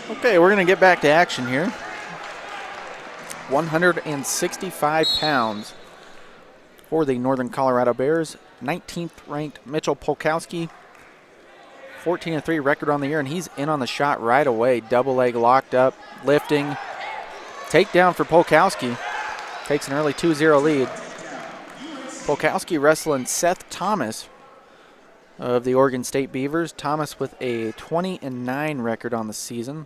Okay, we're going to get back to action here. 165 pounds for the Northern Colorado Bears. 19th ranked Mitchell Polkowski. 14-3 record on the year, and he's in on the shot right away. Double leg locked up, lifting. Takedown for Polkowski. Takes an early 2-0 lead. Polkowski wrestling Seth Thomas of the Oregon State Beavers. Thomas with a 20-9 record on the season.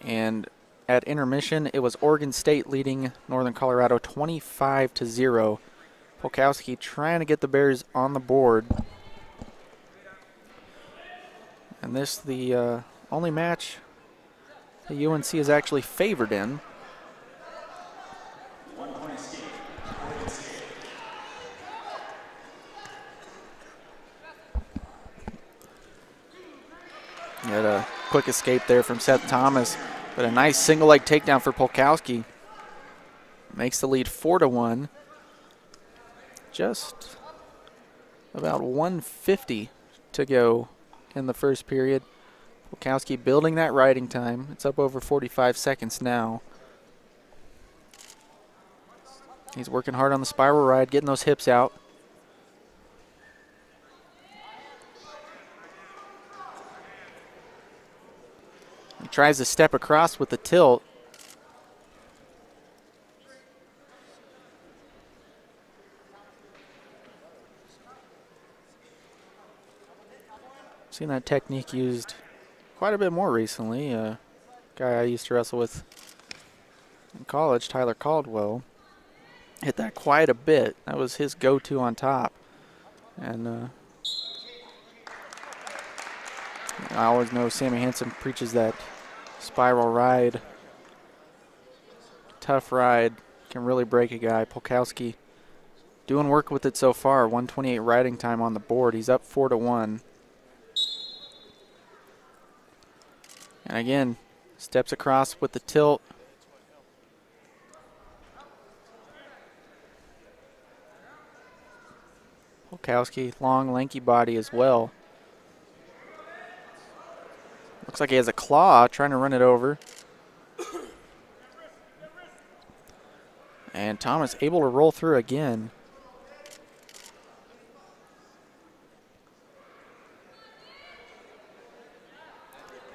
And at intermission, it was Oregon State leading Northern Colorado 25-0. Polkowski trying to get the Bears on the board. And this the only match the UNC is actually favored in. Had a quick escape there from Seth Thomas, but a nice single leg takedown for Polkowski. Makes the lead 4-1. Just about 150 to go in the first period. Polkowski building that riding time. It's up over 45 seconds now. He's working hard on the spiral ride, getting those hips out. He tries to step across with the tilt. Seen that technique used quite a bit more recently. A guy I used to wrestle with in college, Tyler Caldwell, hit that quite a bit. That was his go-to on top. And I always know Sammy Hansen preaches that spiral ride. Tough ride, can really break a guy. Polkowski doing work with it so far. 128 riding time on the board. He's up 4-1. And again, steps across with the tilt. Polkowski, long, lanky body as well. Looks like he has a claw, trying to run it over. And Thomas able to roll through again.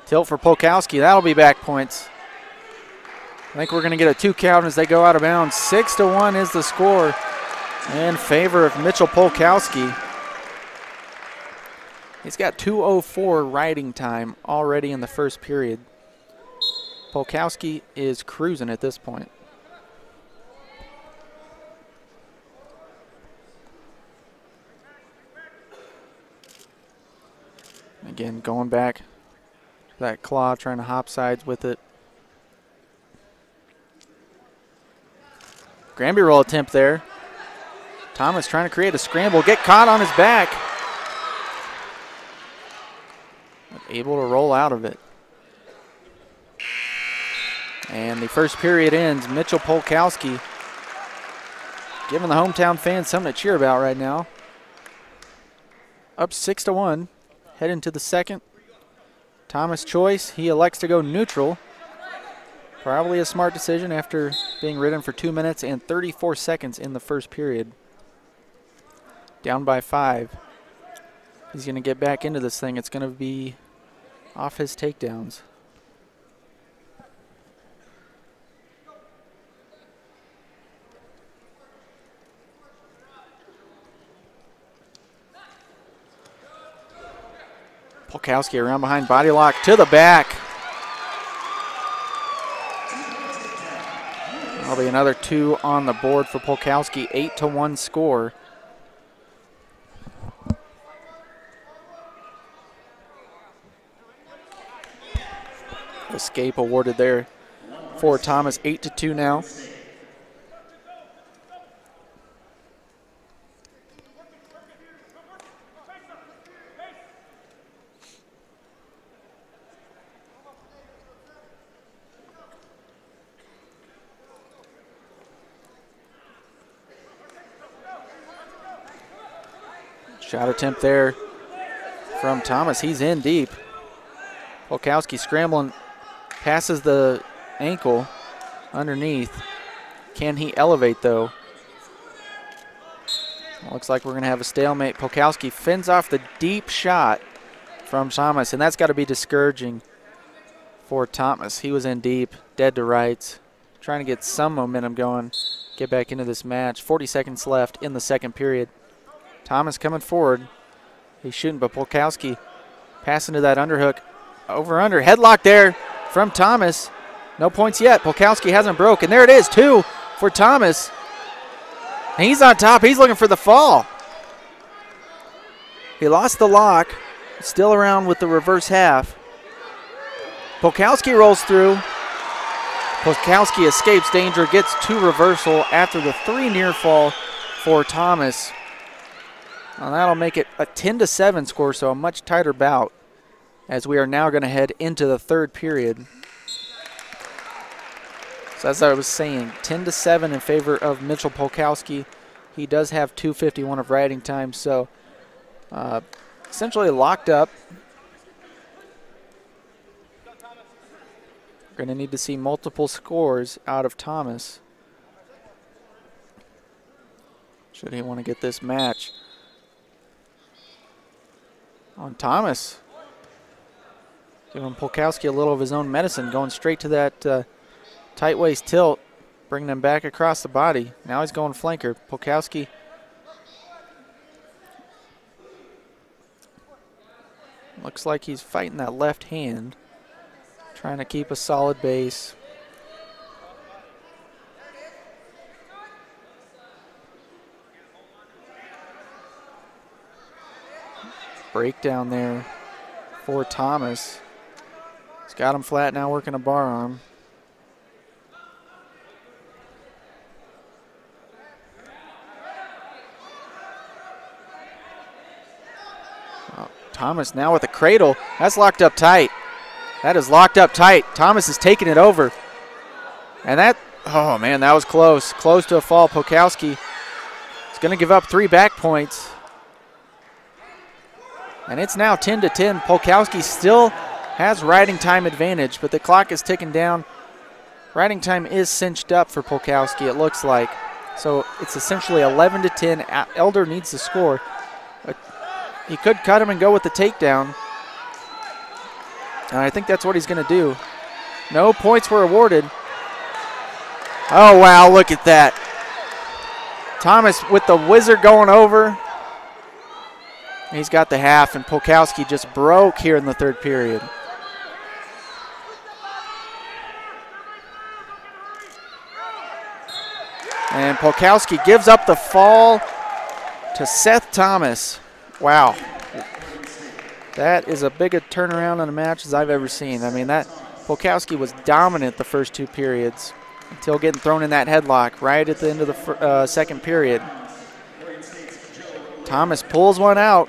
Tilt for Polkowski, that'll be back points. I think we're going to get a 2 count as they go out of bounds. 6-1 is the score in favor of Mitchell Polkowski. He's got 2:04 riding time already in the first period. Polkowski is cruising at this point. Again, going back to that claw, trying to hop sides with it. Granby roll attempt there. Thomas trying to create a scramble, get caught on his back. Able to roll out of it. And the first period ends. Mitchell Polkowski giving the hometown fans something to cheer about right now. Up 6-1. Head into the second. Thomas choice. He elects to go neutral. Probably a smart decision after being ridden for 2 minutes and 34 seconds in the first period. Down by 5. He's going to get back into this thing. It's going to be off his takedowns. Polkowski around behind, body lock to the back. That'll be another 2 on the board for Polkowski. 8-1 score. Escape awarded there for Thomas. 8-2 now. Shot attempt there from Thomas. He's in deep. Polkowski scrambling, passes the ankle underneath. Can he elevate, though? Looks like we're going to have a stalemate. Polkowski fends off the deep shot from Thomas, and that's got to be discouraging for Thomas. He was in deep, dead to rights, trying to get some momentum going, get back into this match. 40 seconds left in the second period. Thomas coming forward. He's shooting, but Polkowski passing to that underhook. Over-under, headlock there from Thomas. No points yet. Polkowski hasn't broke, and there it is, 2 for Thomas. And he's on top. He's looking for the fall. He lost the lock. Still around with the reverse half. Polkowski rolls through. Polkowski escapes danger, gets 2 reversal after the 3 near fall for Thomas. Well, that'll make it a 10-7 score, so a much tighter bout as we are now going to head into the third period. So as I was saying, 10-7 in favor of Mitchell Polkowski. He does have 2:51 of riding time, so essentially locked up. We're going to need to see multiple scores out of Thomas should he want to get this match. On Thomas, giving Polkowski a little of his own medicine, going straight to that tight waist tilt, bringing him back across the body. Now he's going flanker. Polkowski looks like he's fighting that left hand, trying to keep a solid base. Breakdown there for Thomas. He's got him flat now, working a bar arm. Thomas now with a cradle. That's locked up tight. That is locked up tight. Thomas is taking it over. And that, oh man, that was close. Close to a fall. Polkowski is going to give up 3 back points. And it's now 10-10. Polkowski still has riding time advantage, but the clock is ticking down. Riding time is cinched up for Polkowski, it looks like. So it's essentially 11-10. Elder needs to score. He could cut him and go with the takedown. And I think that's what he's going to do. No points were awarded. Oh, wow, look at that. Thomas with the wizard going over. He's got the half, and Polkowski just broke here in the third period. And Polkowski gives up the fall to Seth Thomas. Wow. That is a big a turnaround in a match as I've ever seen. I mean, that Polkowski was dominant the first 2 periods until getting thrown in that headlock right at the end of the second period. Thomas pulls one out,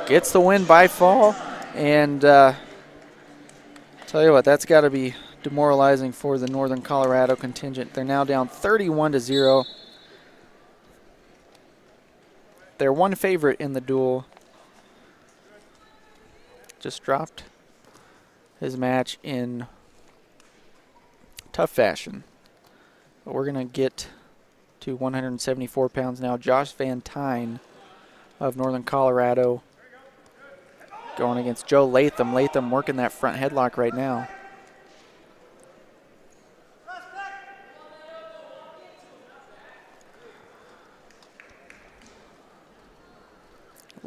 gets the win by fall, and tell you what, that's got to be demoralizing for the Northern Colorado contingent. They're now down 31-0. Their one favorite in the duel just dropped his match in tough fashion. But we're going to get to 174 pounds now. Josh Van Tine of Northern Colorado going against Joe Latham. Latham working that front headlock right now.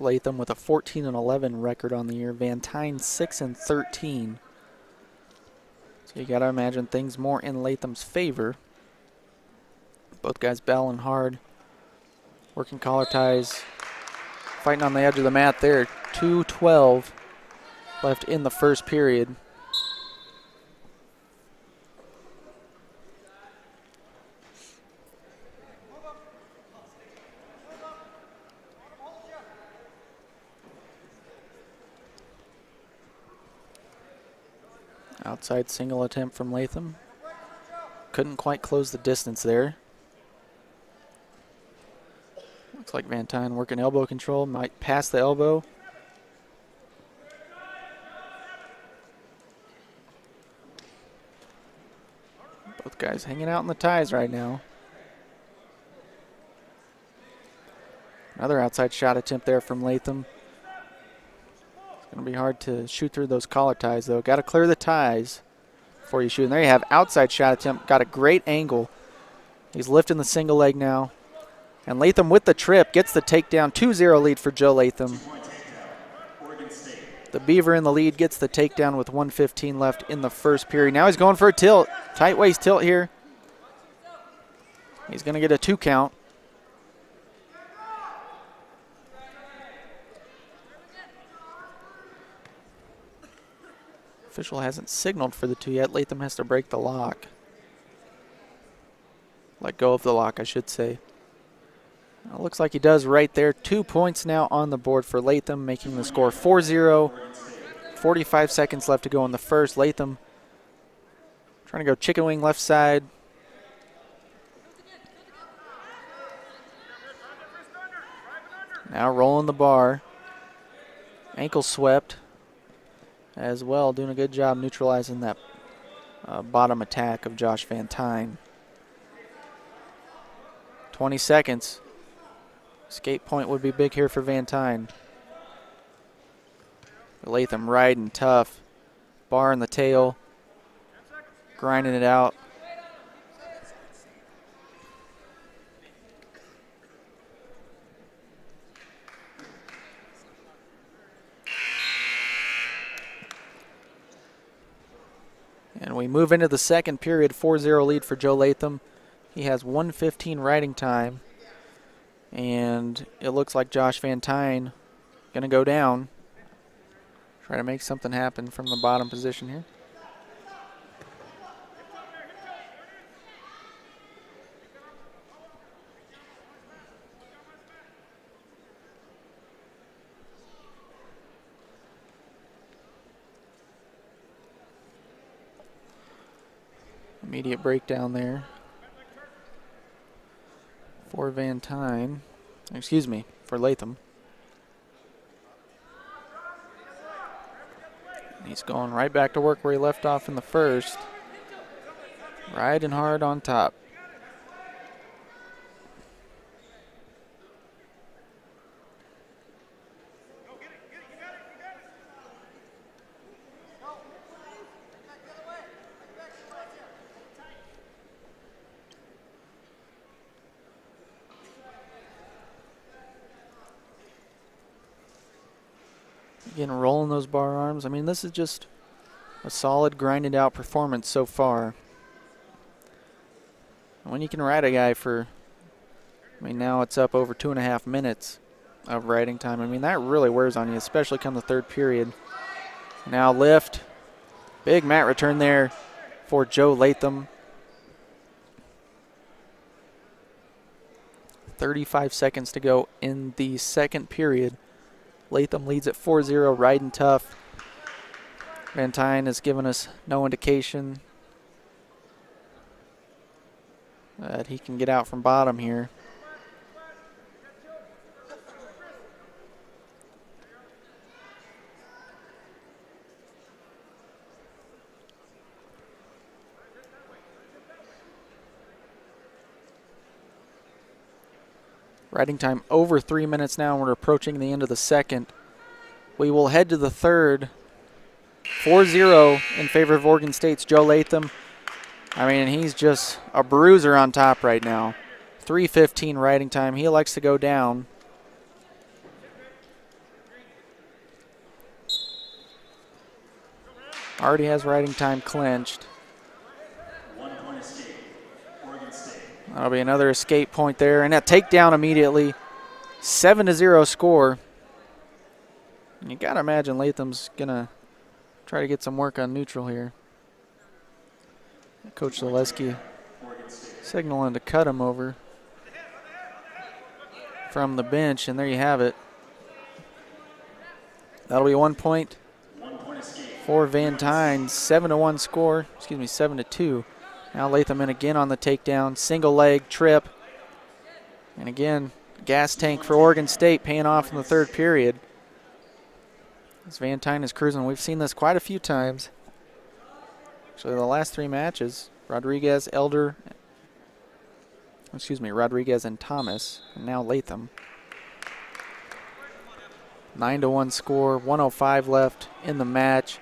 Latham with a 14-11 record on the year. Van Tine 6-13. So you got to imagine things more in Latham's favor. Both guys battling hard, working collar ties, fighting on the edge of the mat there. 2:12 left in the first period. Outside single attempt from Latham. Couldn't quite close the distance there. Looks like Van Tine working elbow control. Might pass the elbow. Both guys hanging out in the ties right now. Another outside shot attempt there from Latham. It's going to be hard to shoot through those collar ties, though. Got to clear the ties before you shoot. And there you have outside shot attempt. Got a great angle. He's lifting the single leg now. And Latham with the trip gets the takedown. 2-0 lead for Joe Latham. The Beaver in the lead gets the takedown with 1:15 left in the first period. Now he's going for a tilt. Tight waist tilt here. He's going to get a 2 count. Official hasn't signaled for the 2 yet. Latham has to break the lock. Let go of the lock, I should say. It looks like he does right there. 2 points now on the board for Latham, making the score 4-0. 45 seconds left to go in the first. Latham trying to go chicken wing left side. Now rolling the bar. Ankle swept as well, doing a good job neutralizing that bottom attack of Josh Van Tine. 20 seconds. Escape point would be big here for Van Tine. Latham riding tough. Bar in the tail. Grinding it out. And we move into the second period. 4-0 lead for Joe Latham. He has 1:15 riding time. And it looks like Josh Van Tine going to go down. Try to make something happen from the bottom position here. Immediate breakdown there for Van Tine. Excuse me, for Latham. He's going right back to work where he left off in the first. Riding hard on top. Again, rolling those bar arms. I mean, this is just a solid, grinded out performance so far. And when you can ride a guy for, I mean, now it's up over 2.5 minutes of riding time. I mean, that really wears on you, especially come the third period. Now lift. Big mat return there for Joe Latham. 35 seconds to go in the second period. Latham leads at 4-0, riding tough. Van Tine has given us no indication that he can get out from bottom here. Riding time over 3 minutes now, and we're approaching the end of the second. We will head to the third. 4-0 in favor of Oregon State's Joe Latham. I mean, he's just a bruiser on top right now. 3:15 riding time. He likes to go down. Already has riding time clinched. That'll be another escape point there, and a takedown immediately. 7-0 score. And you got to imagine Latham's going to try to get some work on neutral here. Coach Zaleski signaling to cut him over from the bench, and there you have it. That'll be 1 point for Van Tine. 7-1 score, 7-2. Now Latham in again on the takedown. Single leg trip. And again, gas tank for Oregon State paying off in the third period. As Van Tine is cruising. We've seen this quite a few times. Actually, the last 3 matches, Rodriguez and Thomas, and now Latham. 9-1 score, 1:05 left in the match.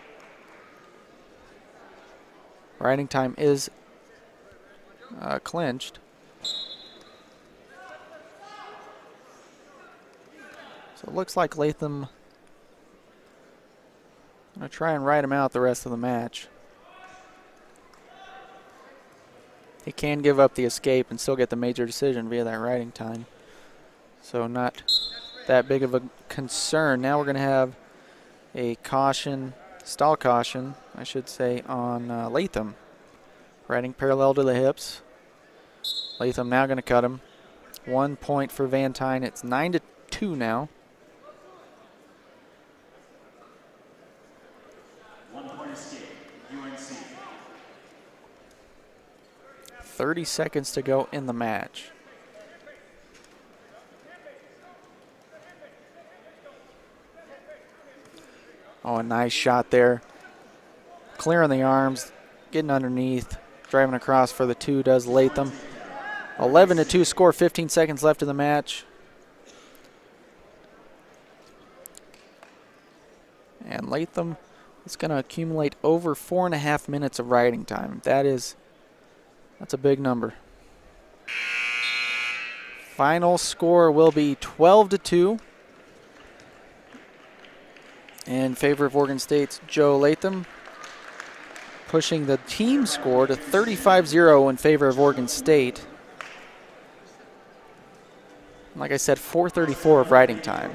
Riding time is clinched. So it looks like Latham going to try and ride him out the rest of the match. He can give up the escape and still get the major decision via that riding time. So not that big of a concern. Now we're going to have a caution, stall caution, I should say, on Latham. Riding parallel to the hips. Latham now going to cut him. 1 point for Van Tine. It's 9-2 now. 1 point escape, UNC. 30 seconds to go in the match. Oh, a nice shot there. Clearing the arms, getting underneath, driving across for the 2 does Latham. 11-2 score, 15 seconds left in the match. And Latham is going to accumulate over 4.5 minutes of riding time. That's a big number. Final score will be 12-2 in favor of Oregon State's Joe Latham, pushing the team score to 35-0 in favor of Oregon State. Like I said, 4:34 of riding time.